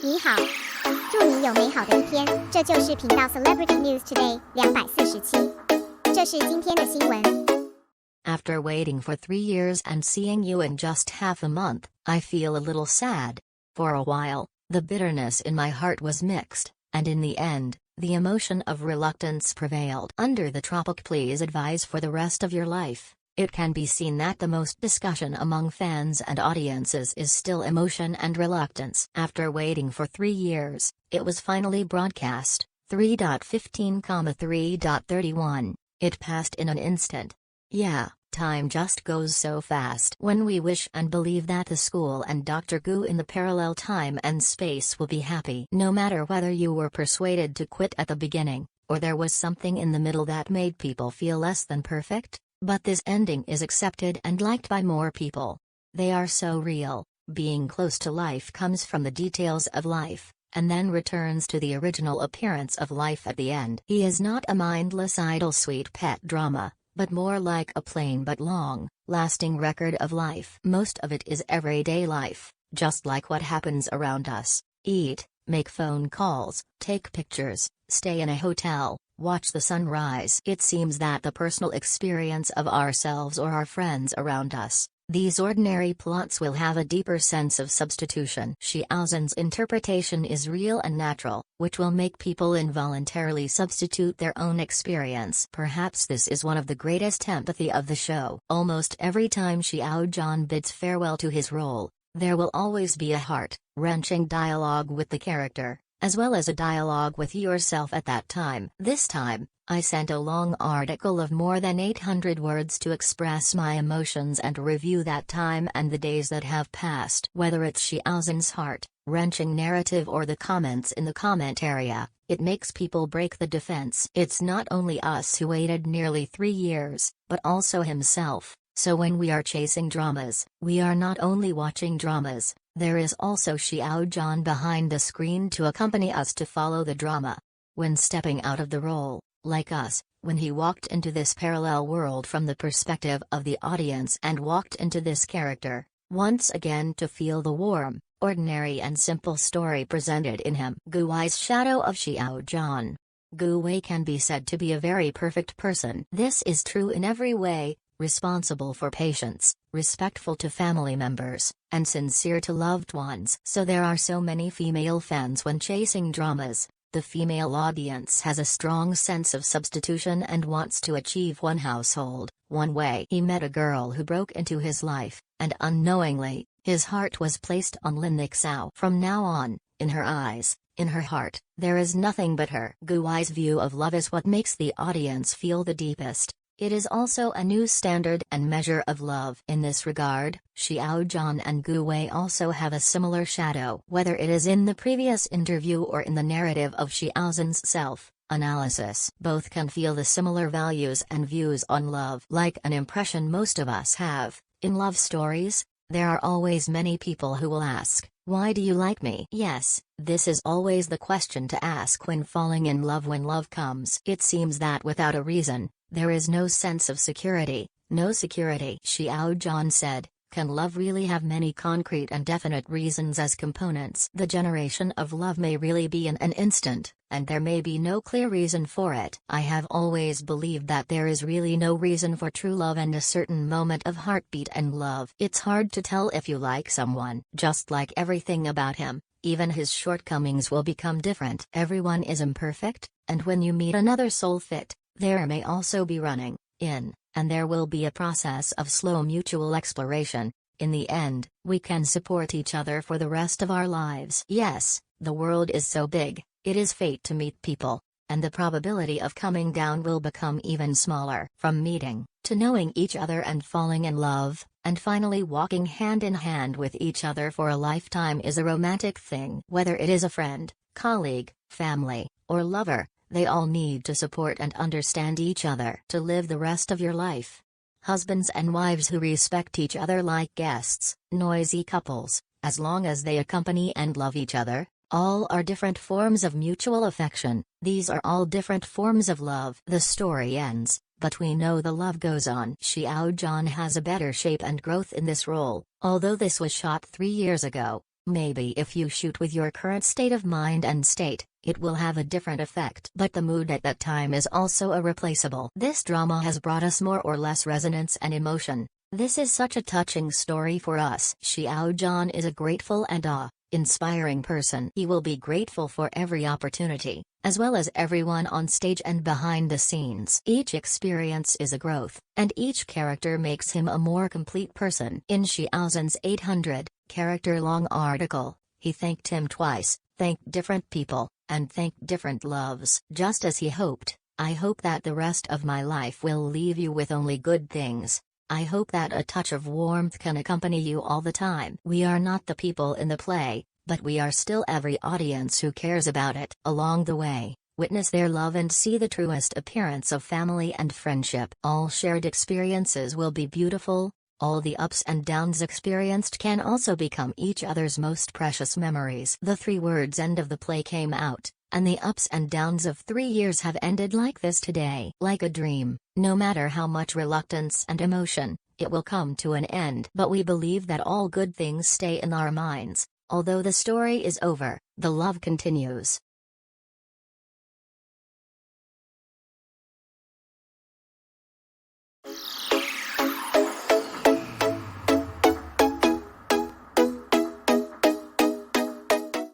你好，祝你有美好的一天。这就是频道 Celebrity News Today 247。这是今天的新闻。After waiting for 3 years and seeing you in just half a month, I feel a little sad. For a while, the bitterness in my heart was mixed, and in the end, the emotion of reluctance prevailed. Under the topic, please advise for the rest of your life. It can be seen that the most discussion among fans and audiences is still emotion and reluctance. After waiting for 3 years, it was finally broadcast, 3.15,3.31. It passed in an instant. Yeah, time just goes so fast when we wish and believe that the school and Dr. Gu in the parallel time and space will be happy. No matter whether you were persuaded to quit at the beginning, or there was something in the middle that made people feel less than perfect, but this ending is accepted and liked by more people. They are so real. Being close to life comes from the details of life, and then returns to the original appearance of life at the end. He is not a mindless idle sweet pet drama, but more like a plain but long, lasting record of life. Most of it is everyday life, just like what happens around us: eat, make phone calls, take pictures, stay in a hotel, watch the sunrise. It seems that the personal experience of ourselves or our friends around us, these ordinary plots will have a deeper sense of substitution. Xiao Zhan's interpretation is real and natural, which will make people involuntarily substitute their own experience. Perhaps this is one of the greatest empathy of the show. Almost every time Xiao Zhan bids farewell to his role, there will always be a heart-wrenching dialogue with the character, as well as a dialogue with yourself at that time. This time, I sent a long article of more than 800 words to express my emotions and review that time and the days that have passed. Whether it's Xiao Zhan's heart-wrenching narrative or the comments in the comment area, it makes people break the defense. It's not only us who waited nearly 3 years, but also himself. So when we are chasing dramas, we are not only watching dramas, there is also Xiao Zhan behind the screen to accompany us to follow the drama. When stepping out of the role, like us, when he walked into this parallel world from the perspective of the audience and walked into this character, once again to feel the warm, ordinary and simple story presented in him. Gu Wei's shadow of Xiao Zhan. Gu Wei can be said to be a very perfect person. This is true in every way: responsible for patients, respectful to family members, and sincere to loved ones. So there are so many female fans when chasing dramas. The female audience has a strong sense of substitution and wants to achieve one household, one way. He met a girl who broke into his life, and unknowingly, his heart was placed on Lin Xiao. From now on, in her eyes, in her heart, there is nothing but her. Gu Wei's view of love is what makes the audience feel the deepest. It is also a new standard and measure of love. In this regard, Xiao Zhan and Gu Wei also have a similar shadow. Whether it is in the previous interview or in the narrative of Xiao Zhan's self-analysis, both can feel the similar values and views on love. Like an impression most of us have, in love stories, there are always many people who will ask, "Why do you like me?" Yes, this is always the question to ask when falling in love. When love comes, it seems that without a reason, there is no sense of security, no security. Xiao Zhan said, "Can love really have many concrete and definite reasons as components? The generation of love may really be in an instant, and there may be no clear reason for it. I have always believed that there is really no reason for true love and a certain moment of heartbeat and love. It's hard to tell if you like someone. Just like everything about him, even his shortcomings will become different. Everyone is imperfect, and when you meet another soul fit, there may also be running in, and there will be a process of slow mutual exploration. In the end, we can support each other for the rest of our lives." Yes, the world is so big, it is fate to meet people, and the probability of coming down will become even smaller. From meeting, to knowing each other and falling in love, and finally walking hand in hand with each other for a lifetime is a romantic thing. Whether it is a friend, colleague, family, or lover, they all need to support and understand each other to live the rest of your life. Husbands and wives who respect each other like guests, noisy couples, as long as they accompany and love each other, all are different forms of mutual affection. These are all different forms of love. The story ends, but we know the love goes on. Xiao Zhan has a better shape and growth in this role, although this was shot 3 years ago. Maybe if you shoot with your current state of mind and state, it will have a different effect. But the mood at that time is also irreplaceable. This drama has brought us more or less resonance and emotion. This is such a touching story for us. Xiao Zhan is a grateful and inspiring person. He will be grateful for every opportunity, as well as everyone on stage and behind the scenes. Each experience is a growth, and each character makes him a more complete person. In Xiao Zhan's 800 character long article, he thanked him twice, thanked different people, and thanked different loves. Just as he hoped, I hope that the rest of my life will leave you with only good things. I hope that a touch of warmth can accompany you all the time. We are not the people in the play, but we are still every audience who cares about it. Along the way, witness their love and see the truest appearance of family and friendship. All shared experiences will be beautiful. All the ups and downs experienced can also become each other's most precious memories. The 3 words end of the play came out, and the ups and downs of 3 years have ended like this today. Like a dream, no matter how much reluctance and emotion, it will come to an end. But we believe that all good things stay in our minds. Although the story is over, the love continues.